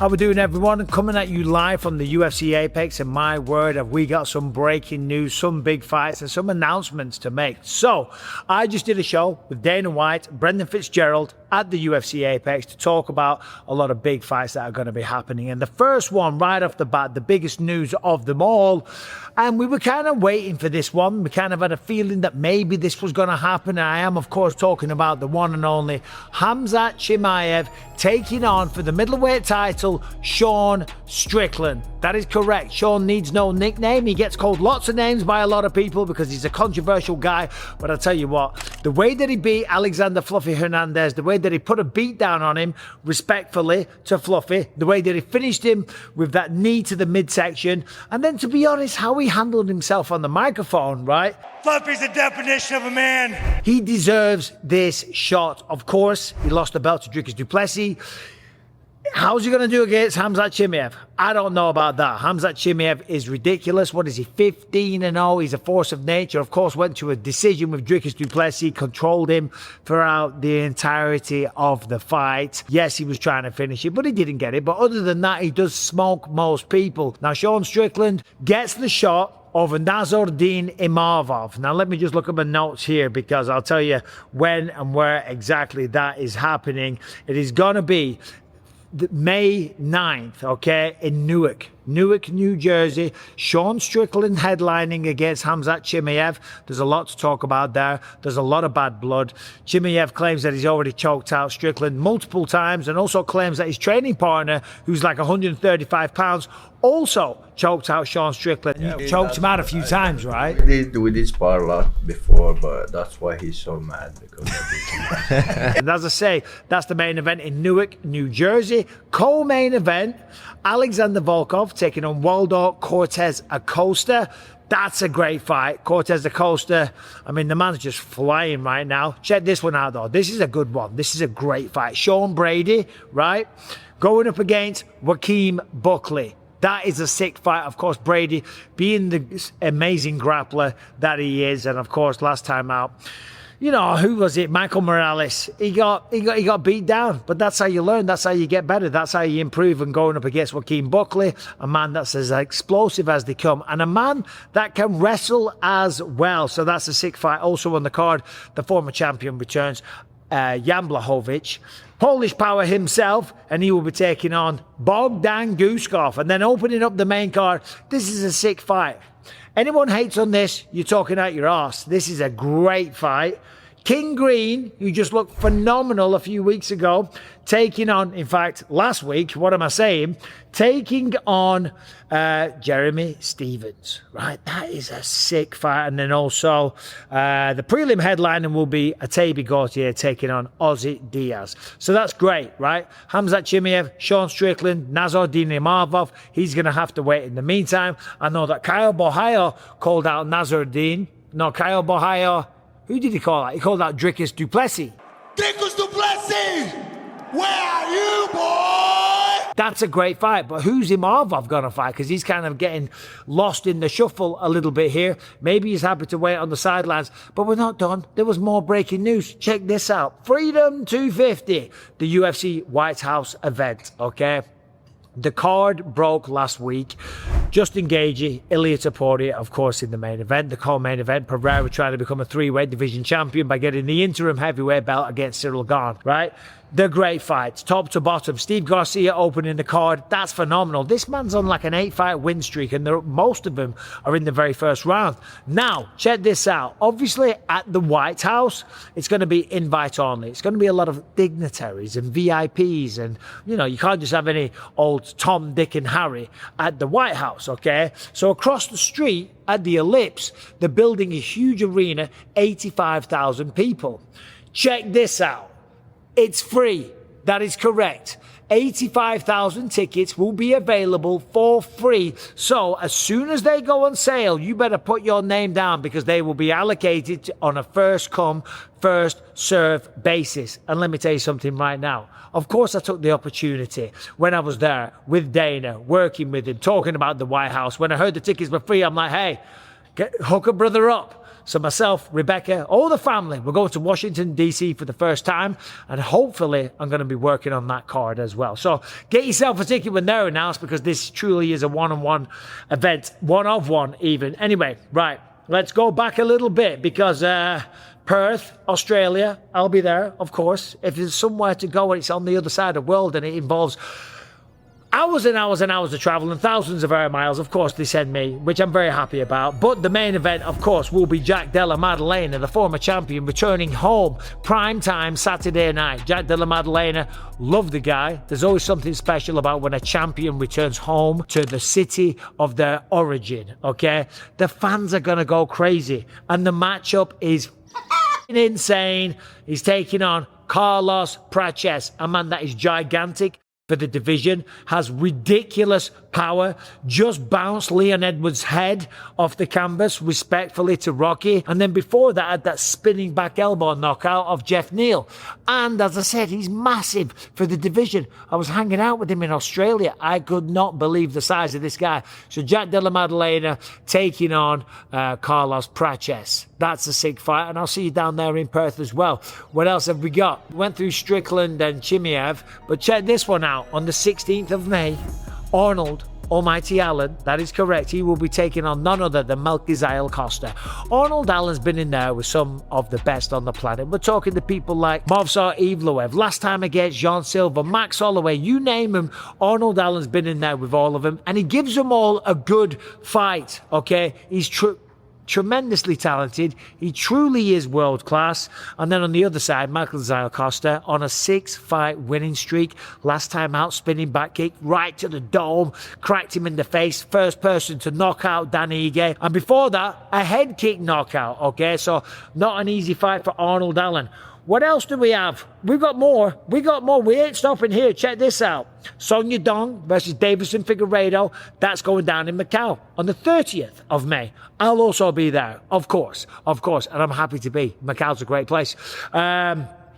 How we doing, everyone? Coming at you live from the UFC Apex, and my word, have we got some breaking news, some big fights, and some announcements to make. So, I just did a show with Dana White, Brendan Fitzgerald at the UFC Apex to talk about a lot of big fights that are going to be happening. And the first one, right off the bat, the biggest news of them all, and we were kind of waiting for this one. We kind of had a feeling that maybe this was going to happen. And I am, of course, talking about the one and only Khamzat Chimaev taking on, for the middleweight title, Sean Strickland. That is correct. Sean needs no nickname. He gets called lots of names by a lot of people because he's a controversial guy. But I'll tell you what, the way that he beat Alexander Fluffy Hernandez, the way that he put a beat down on him respectfully to Fluffy, the way that he finished him with that knee to the midsection, and then, to be honest, how he handled himself on the microphone, right? Fluffy's the definition of a man. He deserves this shot. Of course, he lost the belt to Dricus du Plessis. How's he going to do against Khamzat Chimaev? I don't know about that. Khamzat Chimaev is ridiculous. What is he, 15-0? He's a force of nature. Of course, went to a decision with Dricus du Plessis, controlled him throughout the entirety of the fight. Yes, he was trying to finish it, but he didn't get it. But other than that, he does smoke most people. Now, Sean Strickland gets the shot over Nassourdine Imavov. Now, let me just look at my notes here, because I'll tell you when and where exactly that is happening. It is going to be May 9th, okay, in Newark, New Jersey. Sean Strickland headlining against Khamzat Chimaev. There's a lot to talk about there. There's a lot of bad blood. Chimaev claims that he's already choked out Strickland multiple times, and also claims that his training partner, who's like 135 pounds, also choked out Sean Strickland. Yeah, choked him out a few times, right? We did spar a lot before, but that's why he's so mad, because And as I say, that's the main event in Newark, New Jersey. Co-main event, Alexander Volkov taking on Waldo Cortes-Acosta. That's a great fight. Cortes-Acosta, I mean, the man's just flying right now. Check this one out, though. This is a good one. This is a great fight. Sean Brady, right, going up against Joaquin Buckley. That is a sick fight. Of course, Brady being the amazing grappler that he is. And of course, last time out, you know, who was it? Michael Morales. He got beat down. But that's how you learn. That's how you get better. That's how you improve. And going up against Joaquin Buckley, a man that's as explosive as they come, and a man that can wrestle as well. So that's a sick fight. Also on the card, the former champion returns, Jan Blachowicz, Polish power himself, and he will be taking on Bogdan Guskov. And then opening up the main card, this is a sick fight. Anyone hates on this, you're talking out your arse. This is a great fight. King Green, who just looked phenomenal a few weeks ago, taking on, in fact, last week, what am I saying? Taking on Jeremy Stephens, right? That is a sick fight. And then also the prelim headliner will be Atabi Gauthier taking on Ozzy Diaz. So that's great, right? Khamzat Chimaev, Sean Strickland, Nassourdine Imavov. He's going to have to wait. In the meantime, I know that Kyle Bohayo called out Nassourdine. No, Kyle Bohayo, who did he call out? He called out Dricus du Plessis. Dricus du Plessis, where are you, boy? That's a great fight, but who's Imavov going to fight? Because he's kind of getting lost in the shuffle a little bit here. Maybe he's happy to wait on the sidelines, but we're not done. There was more breaking news. Check this out. Freedom 250, the UFC White House event, okay? The card broke last week. Justin Gaethje, Ilia Topuria, of course, in the main event. The co-main event, Pereira trying to become a three-weight division champion by getting the interim heavyweight belt against Ciryl Gane, right? They're great fights, top to bottom. Steve Garcia opening the card. That's phenomenal. This man's on like an 8-fight win streak, and most of them are in the very first round. Now, check this out. Obviously, at the White House, it's going to be invite only. It's going to be a lot of dignitaries and VIPs, and, you know, you can't just have any old Tom, Dick, and Harry at the White House, okay? So across the street at the Ellipse, they're building a huge arena, 85,000 people. Check this out. It's free. That is correct. 85,000 tickets will be available for free. So as soon as they go on sale, you better put your name down, because they will be allocated on a first come, first serve basis. And let me tell you something right now. Of course, I took the opportunity when I was there with Dana, working with him, talking about the White House. When I heard the tickets were free, I'm like, hey, hook a brother up. So myself, Rebecca, all the family, we're going to Washington, D.C. for the first time. And hopefully I'm going to be working on that card as well. So get yourself a ticket when they're announced, because this truly is a one-on-one event. One of one even. Anyway, right. Let's go back a little bit, because Perth, Australia, I'll be there, of course. If there's somewhere to go and it's on the other side of the world and it involves hours and hours and hours of travel and thousands of air miles, of course they send me, which I'm very happy about. But the main event, of course, will be Jack Della Maddalena, the former champion, returning home prime time Saturday night. Jack Della Maddalena, love the guy. There's always something special about when a champion returns home to the city of their origin, okay? The fans are gonna go crazy, and the matchup is insane. He's taking on Carlos Prates, a man that is gigantic for the division, has ridiculous power, just bounced Leon Edwards' head off the canvas respectfully to Rocky, and then before that had that spinning back elbow knockout of Jeff Neal. And as I said, he's massive for the division. I was hanging out with him in Australia. I could not believe the size of this guy. So Jack Della Maddalena taking on Carlos Prates. That's a sick fight, and I'll see you down there in Perth as well. What else have we got? We went through Strickland and Chimaev, but check this one out. On the 16th of May, Arnold Almighty Allen, that is correct, he will be taking on none other than Melsik Costa. Arnold Allen's been in there with some of the best on the planet. We're talking to people like Movsar Evloev, last time against Jean Silva, Max Holloway, you name him, Arnold Allen's been in there with all of them, and he gives them all a good fight, okay? He's tremendously talented. He truly is world class. And then on the other side, Melsik Costa on a 6-fight winning streak. Last time out, spinning back kick right to the dome, cracked him in the face. First person to knock out Dan Ige. And before that, a head kick knockout. Okay, so not an easy fight for Arnold Allen. What else do we have? We've got more. We ain't stopping here. Check this out. Yadong versus Deiveson Figueiredo. That's going down in Macau on the 30th of May. I'll also be there, of course. And I'm happy to be. Macau's a great place.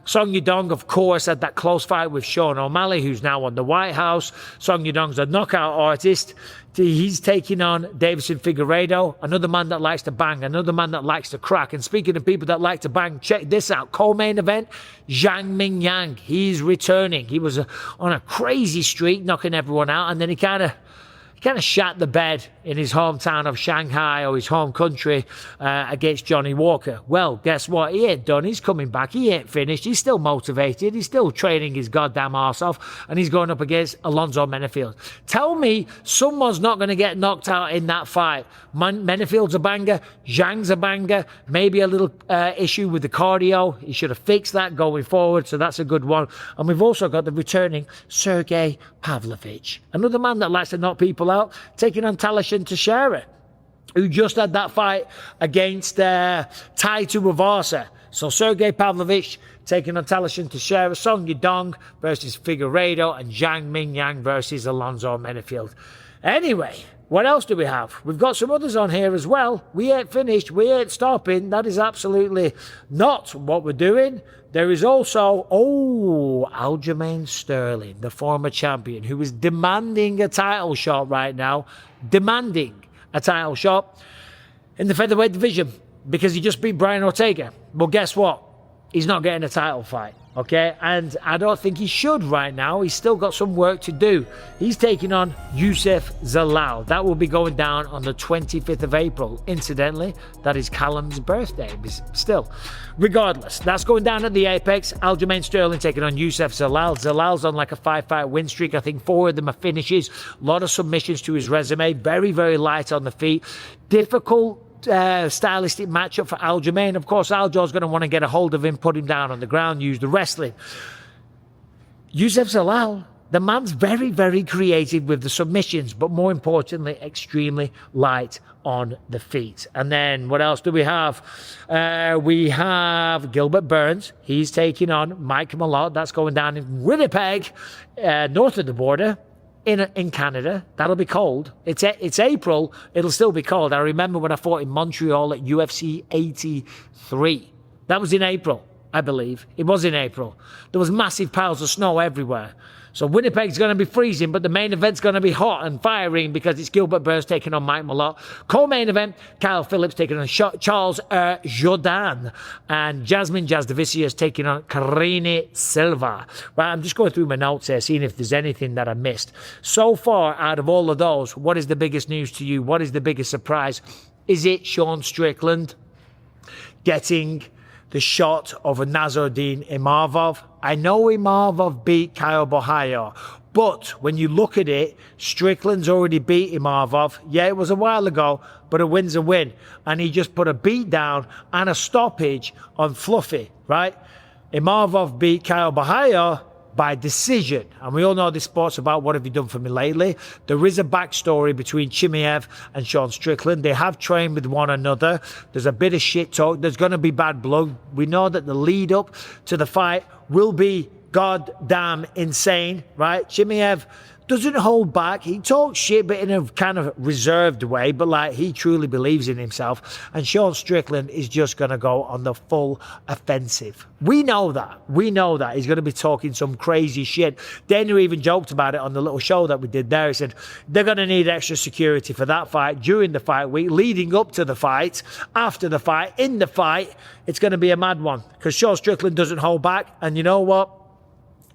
Song Yadong, of course, had that close fight with Sean O'Malley, who's now on the White House. Song Yadong's a knockout artist. He's taking on Deiveson Figueiredo, another man that likes to bang, another man that likes to crack. And speaking of people that like to bang, check this out. Co-main event, Zhang Mingyang. He's returning. He was on a crazy streak, knocking everyone out, and then he kind of shat the bed in his hometown of Shanghai, or his home country, against Johnny Walker. Well, guess what? He ain't done. He's coming back. He ain't finished. He's still motivated. He's still training his goddamn arse off, and he's going up against Alonzo Menifeld. Tell me someone's not going to get knocked out in that fight. Menifield's a banger. Zhang's a banger. Maybe a little issue with the cardio. He should have fixed that going forward, so that's a good one. And we've also got the returning Sergey Pavlovich, another man that likes to knock people out, taking on Talashin Teixeira, who just had that fight against Tai Tuivasa. So Sergey Pavlovich taking on Talashin Teixeira, Song Yadong versus Figueiredo, and Zhang Mingyang versus Alonzo Menifeld. Anyway, what else do we have? We've got some others on here as well. We ain't finished. We ain't stopping. That is absolutely not what we're doing. There is also, Aljamain Sterling, the former champion, who is demanding a title shot right now. Demanding a title shot in the featherweight division because he just beat Brian Ortega. Well, guess what? He's not getting a title fight, okay? And I don't think he should right now. He's still got some work to do. He's taking on Youssef Zalal. That will be going down on the 25th of April. Incidentally, that is Callum's birthday. Still, regardless, that's going down at the Apex. Aljamain Sterling taking on Youssef Zalal. Zalal's on like a 5-fight win streak. I think 4 of them are finishes. A lot of submissions to his resume. Very, very light on the feet. Difficult stylistic matchup for Aljamain. Of course, Aljo's going to want to get a hold of him, put him down on the ground, use the wrestling. Youssef Zalal, the man's very, very creative with the submissions, but more importantly, extremely light on the feet. And then what else do we have? We have Gilbert Burns. He's taking on Mike Malott. That's going down in Winnipeg, north of the border. In Canada. That'll be cold. It's April. It'll still be cold. I remember when I fought in Montreal at UFC 83. That was in April. I believe. It was in April. There was massive piles of snow everywhere. So Winnipeg's going to be freezing, but the main event's going to be hot and firing because it's Gilbert Burns taking on Mike Malott. Co-main event, Kyle Phillips taking on Charles Jourdain. And Jasmine Jasudavicius taking on Karine Silva. Right, I'm just going through my notes here, seeing if there's anything that I missed. So far, out of all of those, what is the biggest news to you? What is the biggest surprise? Is it Sean Strickland getting the shot of a Nasruddin Imavov? I know Imavov beat Kyle Borralho, but when you look at it, Strickland's already beat Imavov. Yeah, it was a while ago, but a win's a win. And he just put a beat down and a stoppage on Fluffy, right? Imavov beat Kyle Borralho by decision. And we all know this sport's about what have you done for me lately. There is a backstory between Chimaev and Sean Strickland. They have trained with one another. There's a bit of shit talk. There's going to be bad blood. We know that the lead up to the fight will be goddamn insane, right? Chimaev doesn't hold back. He talks shit, but in a kind of reserved way, but like he truly believes in himself. And Sean Strickland is just going to go on the full offensive. We know that. We know that. He's going to be talking some crazy shit. Dana even joked about it on the little show that we did there. He said they're going to need extra security for that fight, during the fight week, leading up to the fight, after the fight, in the fight. It's going to be a mad one because Sean Strickland doesn't hold back. And you know what?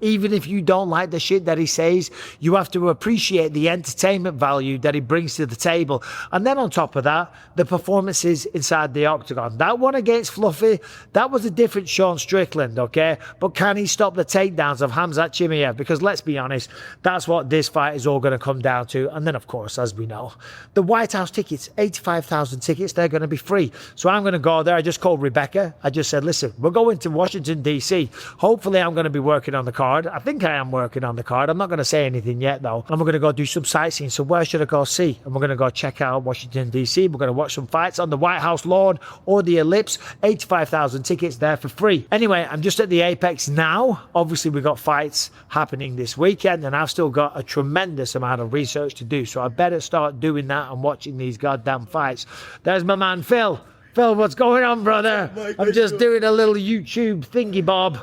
Even if you don't like the shit that he says, you have to appreciate the entertainment value that he brings to the table. And then on top of that, the performances inside the octagon. That one against Fluffy, that was a different Sean Strickland, okay? But can he stop the takedowns of Khamzat Chimaev? Because let's be honest, that's what this fight is all going to come down to. And then, of course, as we know, the White House tickets, 85,000 tickets, they're going to be free. So I'm going to go there. I just called Rebecca. I just said, listen, we're going to Washington, D.C. Hopefully I'm going to be working on the card. I think I am working on the card. I'm not going to say anything yet, though. And we're going to go do some sightseeing. So where should I go see? And we're going to go check out Washington, D.C. We're going to watch some fights on the White House lawn or the Ellipse. 85,000 tickets there for free. Anyway, I'm just at the Apex now. Obviously, we've got fights happening this weekend, and I've still got a tremendous amount of research to do. So I better start doing that and watching these goddamn fights. There's my man, Phil. Phil, what's going on, brother? I'm just doing a little YouTube thingy bob.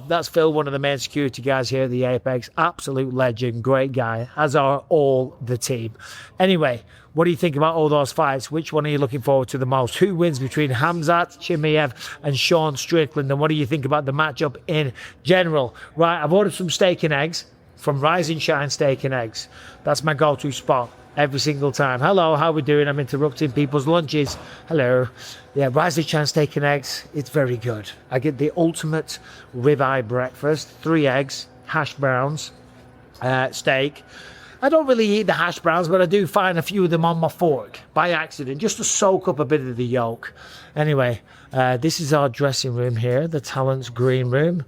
That's Phil, one of the main security guys here at the Apex. Absolute legend, great guy, as are all the team. Anyway, what do you think about all those fights? Which one are you looking forward to the most? Who wins between Khamzat Chimaev and Sean Strickland? And what do you think about the matchup in general? Right, I've ordered some steak and eggs from Rise and Shine Steak and Eggs. That's my go-to spot every single time. Hello, how we doing? I'm interrupting people's lunches. Hello. Yeah, Rise and Shine Steak and Eggs. It's very good. I get the ultimate ribeye breakfast. 3 eggs, hash browns, steak. I don't really eat the hash browns, but I do find a few of them on my fork by accident, just to soak up a bit of the yolk. Anyway, this is our dressing room here, the Talent's green room.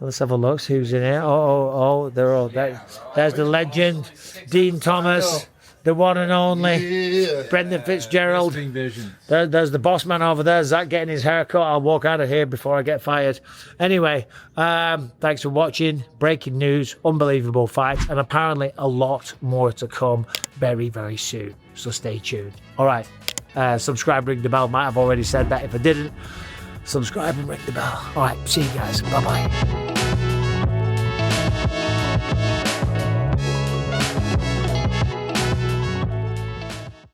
Let's have a look. Who's in here? Oh, they're all there. There's the legend, Dean Thomas, the one and only, Brendan Fitzgerald. There's the boss man over there, Zach getting his hair cut. I'll walk out of here before I get fired. Anyway, thanks for watching. Breaking news, unbelievable fights, and apparently a lot more to come very, very soon. So stay tuned. All right, subscribe, ring the bell. Might have already said that. If I didn't, subscribe and ring the bell. All right, see you guys. Bye-bye.